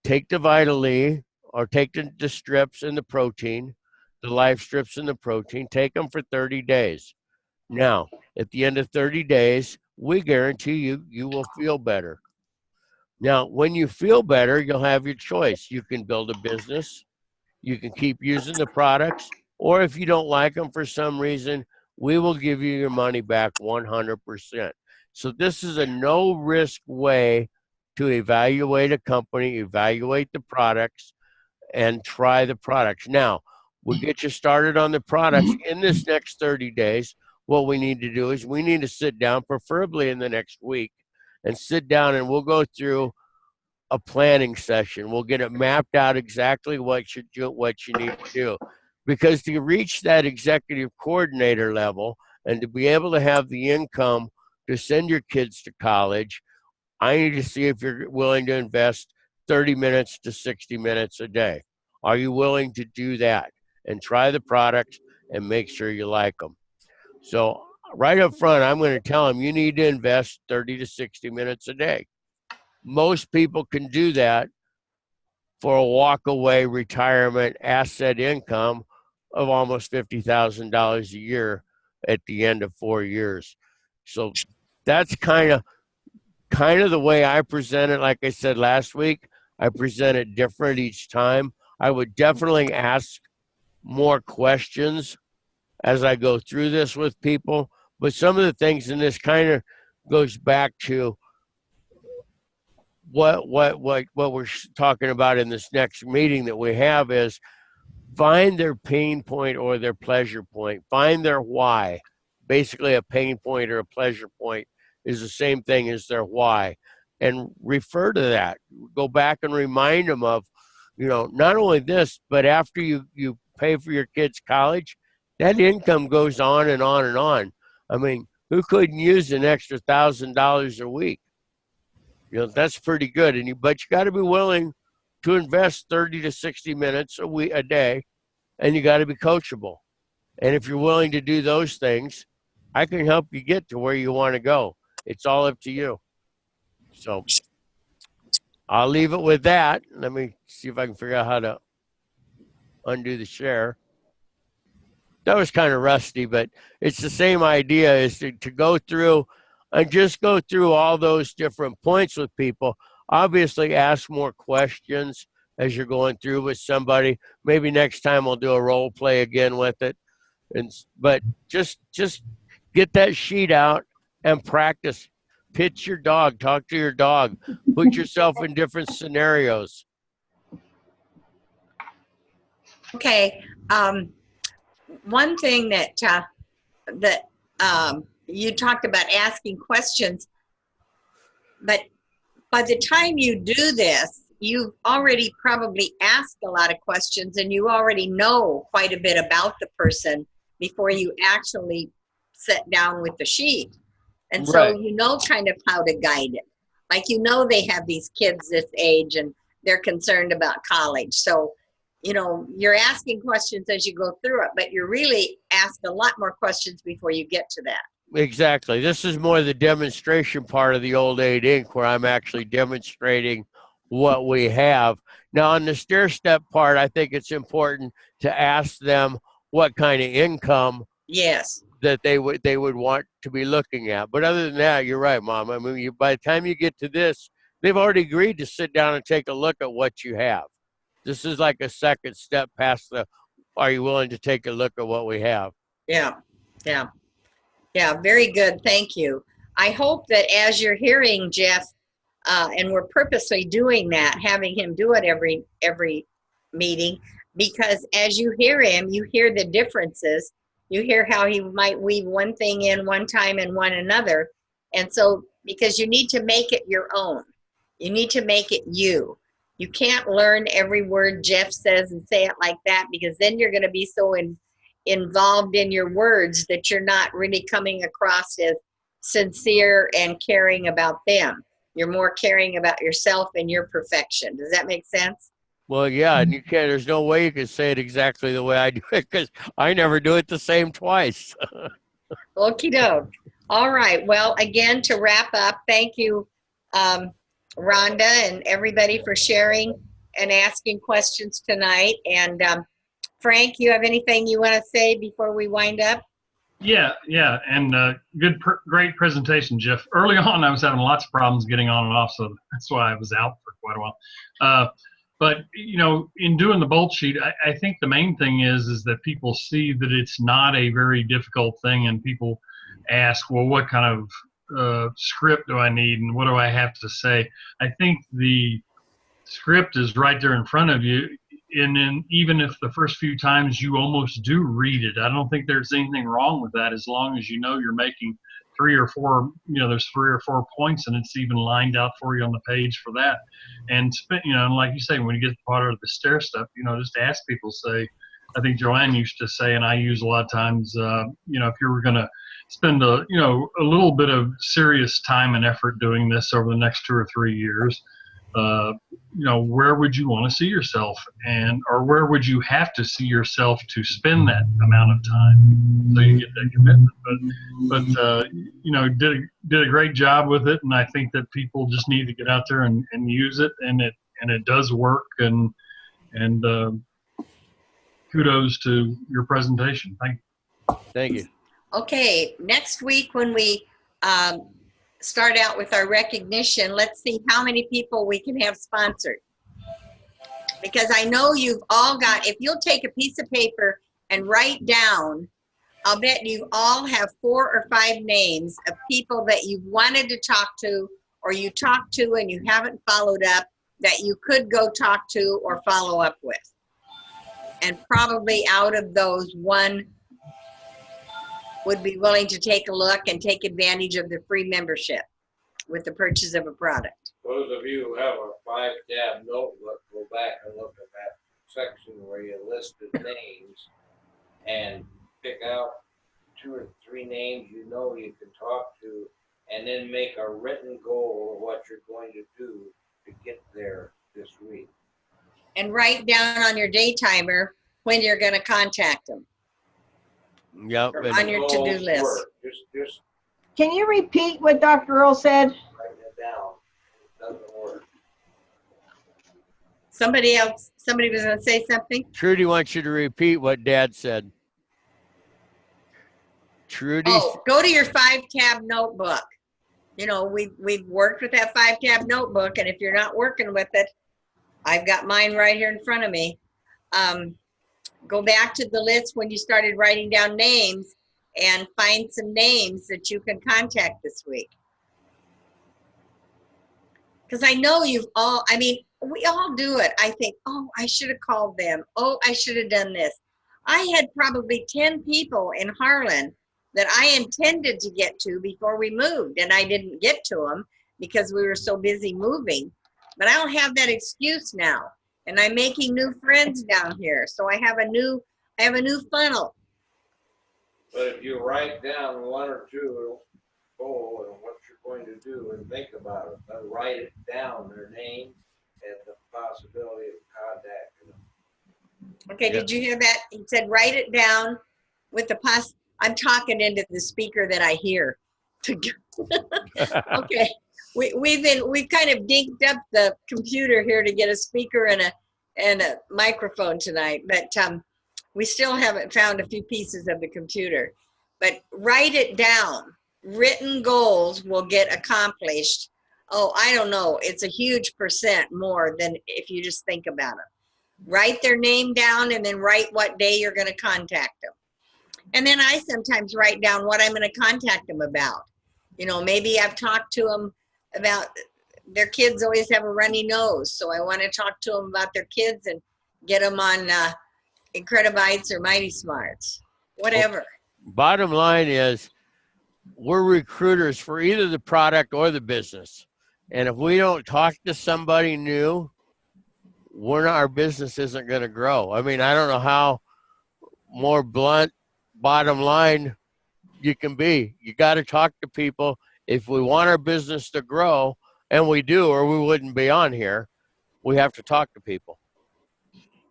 take the Vital E, or take the strips and the protein, the life strips and the protein, take them for 30 days. Now, at the end of 30 days, we guarantee you will feel better. Now, when you feel better, you'll have your choice. You can build a business, you can keep using the products, or if you don't like them for some reason, we will give you your money back 100%. So this is a no risk way to evaluate a company, evaluate the products, and try the products. Now, we'll get you started on the products in this next 30 days. What we need to do is we need to sit down, preferably in the next week, and sit down and we'll go through a planning session. We'll get it mapped out exactly what you need to do. Because to reach that executive coordinator level and to be able to have the income to send your kids to college, I need to see if you're willing to invest 30 minutes to 60 minutes a day. Are you willing to do that and try the products and make sure you like them? So right up front, I'm going to tell them you need to invest 30 to 60 minutes a day. Most people can do that for a walk-away retirement asset income of almost $50,000 a year at the end of 4 years. So that's kind of the way I present it. Like I said last week, I present it different each time. I would definitely ask more questions as I go through this with people. But some of the things in this kind of goes back to what we're talking about in this next meeting that we have is find their pain point or their pleasure point. Find their why. Basically, a pain point or a pleasure point is the same thing as their why. And refer to that. Go back and remind them of, not only this, but after you pay for your kids' college, that income goes on and on and on. I mean, who couldn't use an extra $1,000 a week? That's pretty good. But you got to be willing to invest 30 to 60 minutes a day, and you got to be coachable. And if you're willing to do those things, I can help you get to where you want to go. It's all up to you. So I'll leave it with that. Let me see if I can figure out how to undo the share. That was kind of rusty, but it's the same idea, is to go through and just go through all those different points with people. Obviously, ask more questions as you're going through with somebody. Maybe next time we'll do a role play again with it. But just get that sheet out and practice. Pitch your dog. Talk to your dog. Put yourself in different scenarios. Okay. One thing that you talked about asking questions, but by the time you do this, you've already probably asked a lot of questions and you already know quite a bit about the person before you actually sit down with the sheet. And so Right. you know kind of how to guide it. Like, they have these kids this age and they're concerned about college. So, you're asking questions as you go through it, but you really ask a lot more questions before you get to that. Exactly. This is more the demonstration part of the Old Aid Inc., where I'm actually demonstrating what we have. Now, on the stair step part, I think it's important to ask them what kind of income Yes. that they would want to be looking at. But other than that, you're right, Mom. I mean, by the time you get to this, they've already agreed to sit down and take a look at what you have. This is like a second step past are you willing to take a look at what we have? Yeah. Very good. Thank you. I hope that as you're hearing Jeff, and we're purposely doing that, having him do it every meeting, because as you hear him, you hear the differences. You hear how he might weave one thing in one time and one another. And so, because you need to make it your own. You need to make it you. You can't learn every word Jeff says and say it like that, because then you're going to be so involved in your words that you're not really coming across as sincere and caring about them. You're more caring about yourself and your perfection. Does that make sense? Well, yeah, and there's no way you can say it exactly the way I do it, because I never do it the same twice. Okie doke. All right. Well, again, to wrap up, thank you, Rhonda, and everybody for sharing and asking questions tonight. And Frank, you have anything you want to say before we wind up? Yeah, and great presentation, Jeff. Early on, I was having lots of problems getting on and off, so that's why I was out for quite a while. But in doing the bolt sheet, I think the main thing is that people see that it's not a very difficult thing, and people ask, well, what kind of script do I need, and what do I have to say? I think the script is right there in front of you. And then even if the first few times you almost do read it, I don't think there's anything wrong with that, as long as you're making three or four, there's 3 or 4 points and it's even lined out for you on the page for that. And, and like you say, when you get part of the stair step, just ask people, say, I think Joanne used to say, and I use a lot of times, if you were going to spend a little bit of serious time and effort doing this over the next 2 or 3 years, where would you want to see yourself, or where would you have to see yourself to spend that amount of time, so you get that commitment. But did a great job with it, and I think that people just need to get out there and use it, and it does work, and kudos to your presentation. Thank you. Okay, next week when we start out with our recognition, let's see how many people we can have sponsored. Because I know you've all got, if you'll take a piece of paper and write down, I'll bet you all have 4 or 5 names of people that you've wanted to talk to, or you talked to and you haven't followed up, that you could go talk to or follow up with. And probably out of those, one would be willing to take a look and take advantage of the free membership with the purchase of a product. Those of you who have a 5-tab notebook, go back and look at that section where you listed names and pick out 2 or 3 names you can talk to, and then make a written goal of what you're going to do to get there this week. And write down on your day timer when you're going to contact them. Yep. On your to-do list. Just Can you repeat what Dr. Earl said? write it down. It doesn't work. Somebody was going to say something? Trudy wants you to repeat what Dad said. Trudy? Oh, go to your 5-tab notebook. We've worked with that 5-tab notebook, and if you're not working with it, I've got mine right here in front of me. Go back to the list when you started writing down names and find some names that you can contact this week. Because I know we all do it. I think, oh, I should have called them. Oh, I should have done this. I had probably 10 people in Harlan that I intended to get to before we moved, and I didn't get to them because we were so busy moving. But I don't have that excuse now. And I'm making new friends down here. So I have a new funnel. But if you write down 1 or 2 goals and what you're going to do and think about it, then write it down, their names and the possibility of contacting them. Okay, Did you hear that? He said write it down with the I'm talking into the speaker that I hear. Okay. We've kind of dinked up the computer here to get a speaker and a microphone tonight, but we still haven't found a few pieces of the computer. But write it down. Written goals will get accomplished. Oh, I don't know. It's a huge % more than if you just think about it. Write their name down and then write what day you're going to contact them. And then I sometimes write down what I'm going to contact them about. Maybe I've talked to them about their kids always have a runny nose, so I want to talk to them about their kids and get them on Incredibites or Mighty Smarts, whatever. Bottom line is, we're recruiters for either the product or the business, and if we don't talk to somebody new, our business isn't going to grow. I mean, I don't know how more blunt, bottom line you can be. You got to talk to people. If we want our business to grow, and we do, or we wouldn't be on here, we have to talk to people.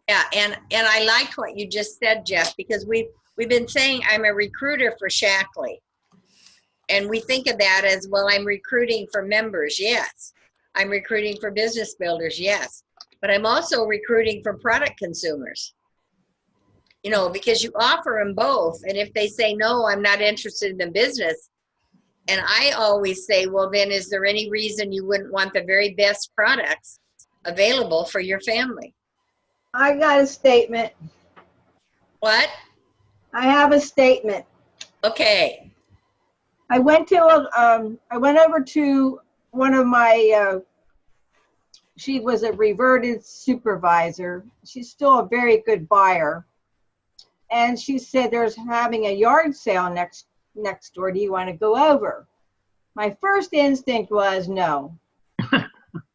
Yeah, and I liked what you just said, Jeff, because we've been saying I'm a recruiter for Shaklee. And we think of that as, well, I'm recruiting for members, yes. I'm recruiting for business builders, yes. But I'm also recruiting for product consumers. because you offer them both. And if they say, no, I'm not interested in the business. And I always say, well, then is there any reason you wouldn't want the very best products available for your family? I got a statement. What? I have a statement. Okay. I went over to one of my, she was a reverted supervisor. She's still a very good buyer. And she said, there's having a yard sale next door. Do you want to go over? My first instinct was no.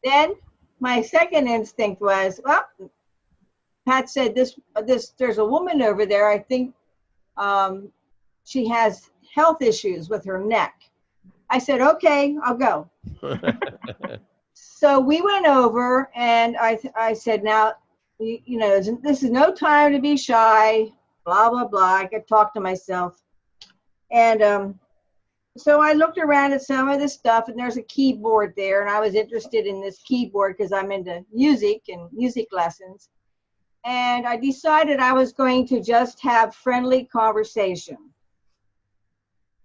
Then my second instinct was, well, Pat said there's a woman over there. I think she has health issues with her neck. I said, okay, I'll go. So we went over, and I said, now, this is no time to be shy, blah, blah, blah. I could talk to myself. And so I looked around at some of the stuff, and there's a keyboard there, and I was interested in this keyboard because I'm into music and music lessons. And I decided I was going to just have friendly conversation.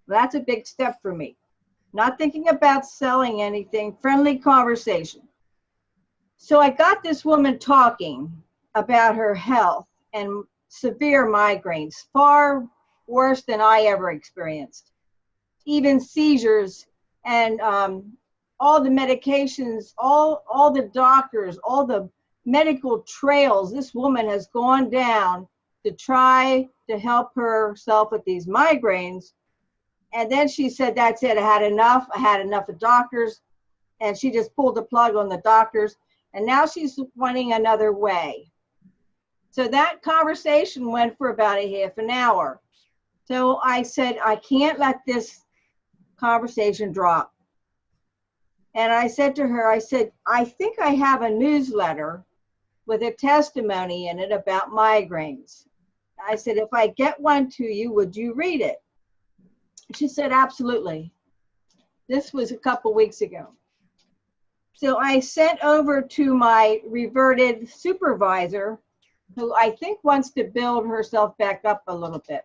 That's a big step for me. Not thinking about selling anything, friendly conversation. So I got this woman talking about her health and severe migraines, far worse than I ever experienced. Even seizures and all the medications, all the doctors, all the medical trails this woman has gone down to try to help herself with these migraines. And then she said, that's it, I had enough of doctors. And she just pulled the plug on the doctors. And now she's wanting another way. So that conversation went for about a half an hour. So I said, I can't let this conversation drop. And I said to her, I said, I think I have a newsletter with a testimony in it about migraines. I said, if I get one to you, would you read it? She said, absolutely. This was a couple weeks ago. So I sent over to my reverted supervisor, who I think wants to build herself back up a little bit.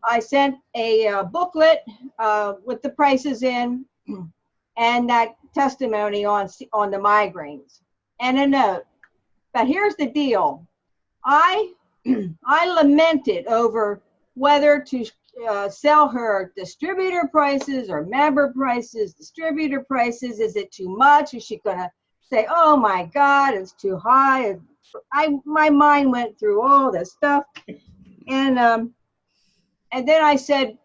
I sent a booklet with the prices in and that testimony on the migraines and a note. But here's the deal. I lamented over whether to sell her distributor prices or member prices. Distributor prices, is it too much? Is she gonna say, oh my God, it's too high? My mind went through all this stuff. And then I said,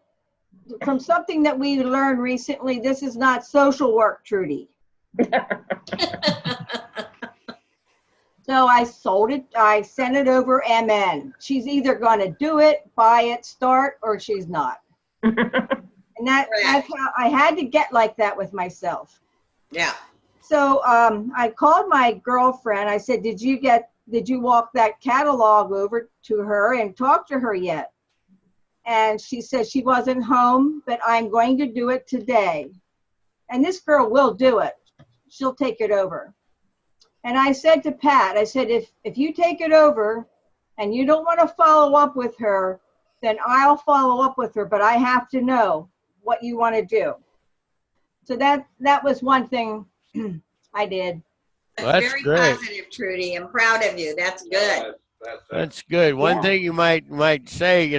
from something that we learned recently, this is not social work, Trudy. So I sold it, I sent it over MN. She's either gonna do it, buy it, start, or she's not. And that's how I had to get like that with myself. Yeah. So I called my girlfriend. I said, did you walk that catalog over to her and talk to her yet? And she said she wasn't home, but I'm going to do it today. And this girl will do it. She'll take it over. And I said to Pat, I said, if you take it over and you don't want to follow up with her, then I'll follow up with her, but I have to know what you want to do. So that was one thing I did. That's very great. Positive, Trudy. I'm proud of you. That's good. That's good. One thing you might say,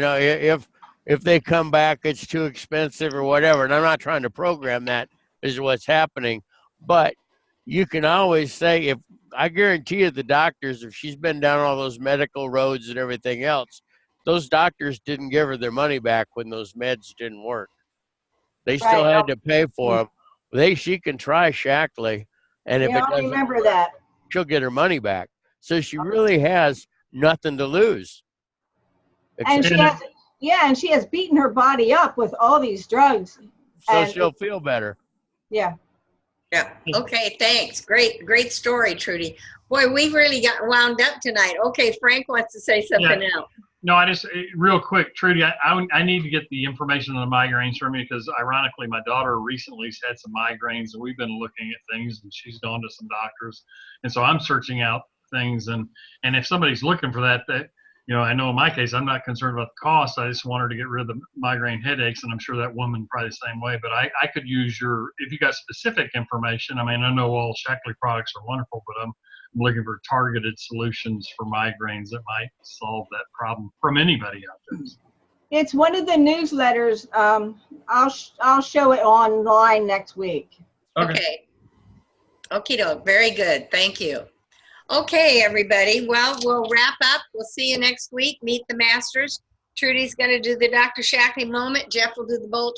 if they come back, it's too expensive or whatever. And I'm not trying to program that is what's happening, but you can always say, if I guarantee you the doctors, if she's been down all those medical roads and everything else, those doctors didn't give her their money back when those meds didn't work. They still had to pay for them. She can try Shaklee, and if it doesn't remember that, she'll get her money back. So she really has nothing to lose. And she has beaten her body up with all these drugs. So she'll feel better. Yeah. Yeah. Okay. Thanks. Great story, Trudy. Boy, we really got wound up tonight. Okay. Frank wants to say something else. No, I just, real quick, Trudy, I need to get the information on the migraines from you because ironically, my daughter recently had some migraines and we've been looking at things and she's gone to some doctors. And so I'm searching out things and if somebody's looking for that, I know in my case, I'm not concerned about the cost. I just want her to get rid of the migraine headaches, and I'm sure that woman probably the same way. But I could use if you got specific information. I mean, I know all Shaklee products are wonderful, but I'm looking for targeted solutions for migraines that might solve that problem from anybody out there. It's one of the newsletters. I'll show it online next week. Okay. Okie doke. Very good. Thank you. Okay, everybody. Well, we'll wrap up. We'll see you next week. Meet the masters. Trudy's going to do the Dr. Shaklee moment. Jeff will do the bolt.